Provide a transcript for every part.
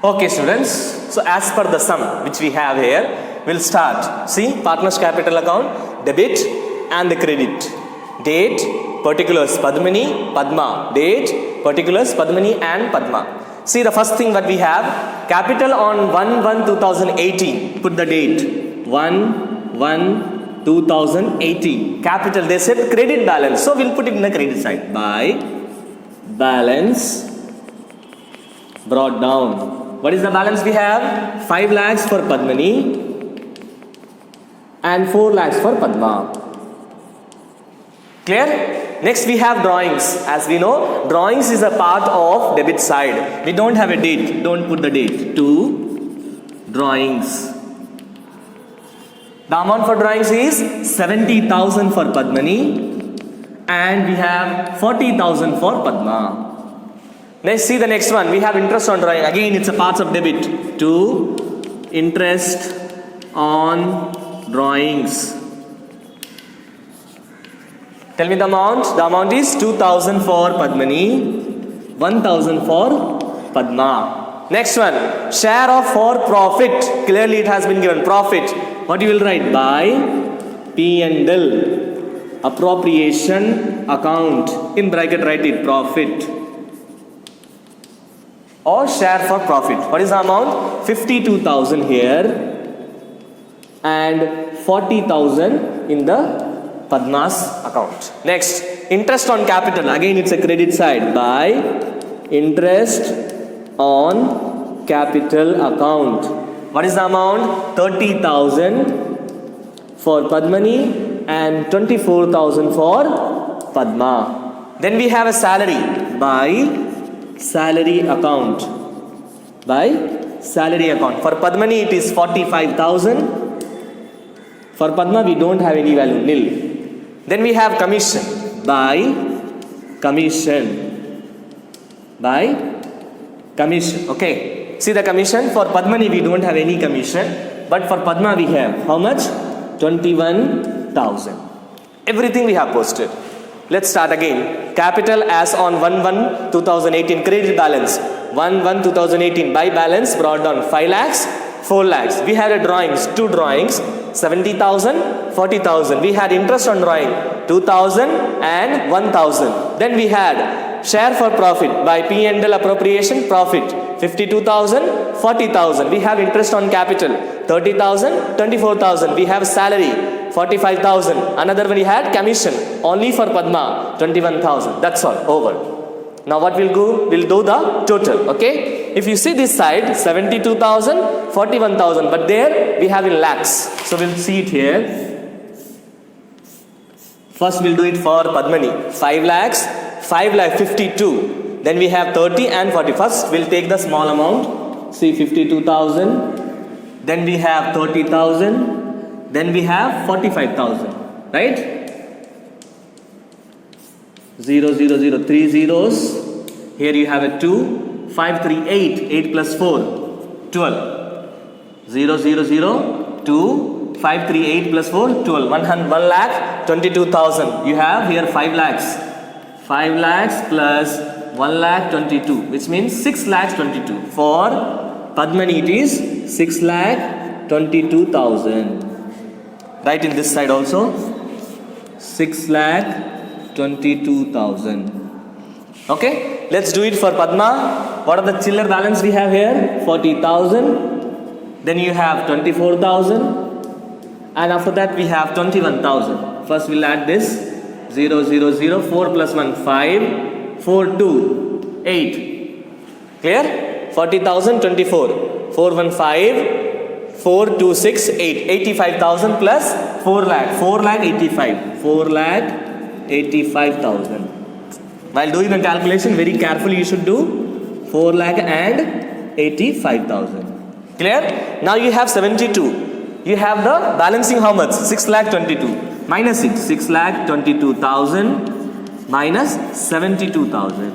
Okay, students. So as per the sum which we have here, we'll start. See, partner's capital account, debit and the credit. Date, particulars Padmini, Padma. Date, particulars Padmini and Padma. See, the first thing that we have, capital on 1/1/2018. Put the date 1/1/2018. Capital, they said credit balance. So we'll put it in the credit side. By balance brought down. What is the balance we have? 5 lakhs for Padmini and 4 lakhs for Padma. Clear? Next we have drawings. As we know, drawings is a part of debit side. We don't have a date. Don't put the date. 2 drawings. The amount for drawings is 70,000 for Padmini and we have 40,000 for Padma. Let's see the next one. We have interest on drawing. Again, it's a part of debit. 2 interest on drawings. Tell me the amount. The amount is 2,000 for Padmini, 1,000 for Padma. Next one. Share of for profit. Clearly it has been given. Profit. What you will write? By P&L. Appropriation account. In bracket write it. Profit. Or share for profit. What is the amount? 52,000 here and 40,000 in the Padma's account. Next, interest on capital. Again, it's a credit side. By interest on capital account. What is the amount? 30,000 for Padmini and 24,000 for Padma. Then we have a salary. By salary account. By salary account. For Padmini it is 45,000. For Padma we don't have any value, nil. Then we have commission. By commission. By commission. Okay. See the commission. For Padmini we don't have any commission. But for Padma we have how much? 21,000. Everything we have posted. Let's start again. Capital as on 1/1/2018. Credit balance 1/1/2018. By balance brought down 5 lakhs, 4 lakhs. We had a drawings, 2 drawings, 70,000, 40,000. We had interest on drawing 2,000 and 1,000. Then we had share for profit by P&L appropriation profit 52,000, 40,000. We have interest on capital 30,000, 24,000. We have salary 45,000. Another one we had commission only for Padma 21,000. That's all. Over. Now what we'll do? We'll do the total. Okay. If you see this side 72,000, 41,000. But there we have in lakhs. So we'll see it here. First we'll do it for Padmini. 5 lakhs, 5 lakh 52. Then we have 30 and 40. First we'll take the small amount. See 52,000. Then we have 30,000. Then we have 45,000. Right? 0, 0, 0, 3 zeros. Here you have a 2. 5, 3, 8. 8 plus 4, 12. 0, 0, 0, 2. 5, 3, 8 plus 4, 12. 1 lakh 22,000. You have here 5 lakhs. 5 lakhs plus 1 lakh 22. Which means 6 lakhs 22. For Padmini it is 6 lakh 22,000. Right in this side also. 6 lakh 22,000. Okay. Let's do it for Padma. What are the chiller balance we have here? 40,000. Then you have 24,000. And after that we have 21,000. First we'll add this. 0, 0, 0. 4 plus 1, 5. 4, 2, 8. Clear? 40,000, 24. 4, 1, 5. 4, 2, 6, 8. 85,000 plus 4 lakh. 4 lakh 85. 4 lakh 85,000. While doing the calculation, very carefully you should do 4 lakh and 85,000. Clear? Now you have 72. You have the balancing how much? 6 lakh 22. Minus 6. 6 lakh 22,000 minus 72,000.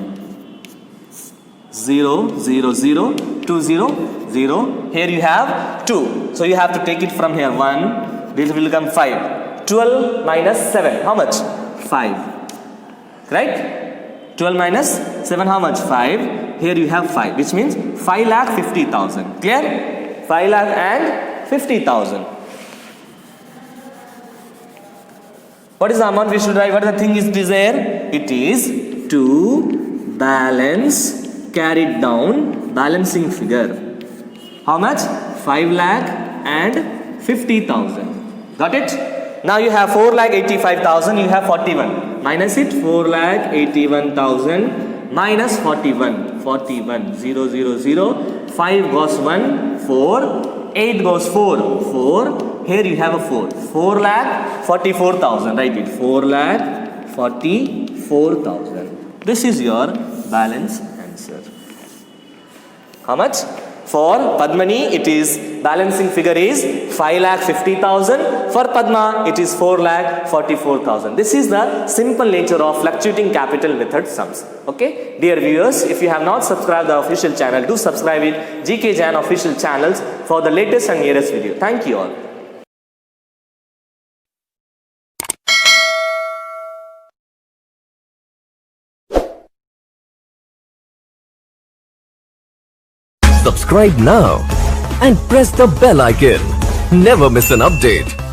0, 0, 0, 2, 0, 0. Here you have 2. So you have to take it from here. 1. This will become 5. 12 minus 7. How much? 5. Right? 12 minus 7 how much? 5. here you have 5, which means 5,50,000. Clear? 5,50,000. What is the amount we should write? What the thing is there? It is to balance carried down balancing figure. How much? 5,50,000. Got it? Now you have 4,85,000. You have 41. Minus it. 4,81,000 minus 41. 41. 0, 0, 0. 5 goes 1. 4. 8 goes 4. 4. Here you have a 4. 4,44,000. Write it. 4,44,000. This is your balance answer. How much? For Padmani, it is balancing figure is 5,50,000. For Padma, it is 4,44,000. This is the simple nature of fluctuating capital method sums. Okay, dear viewers, if you have not subscribed the official channel, do subscribe it. GK Jain official channels for the latest and nearest video. Thank you all. Subscribe now and press the bell icon. Never miss an update.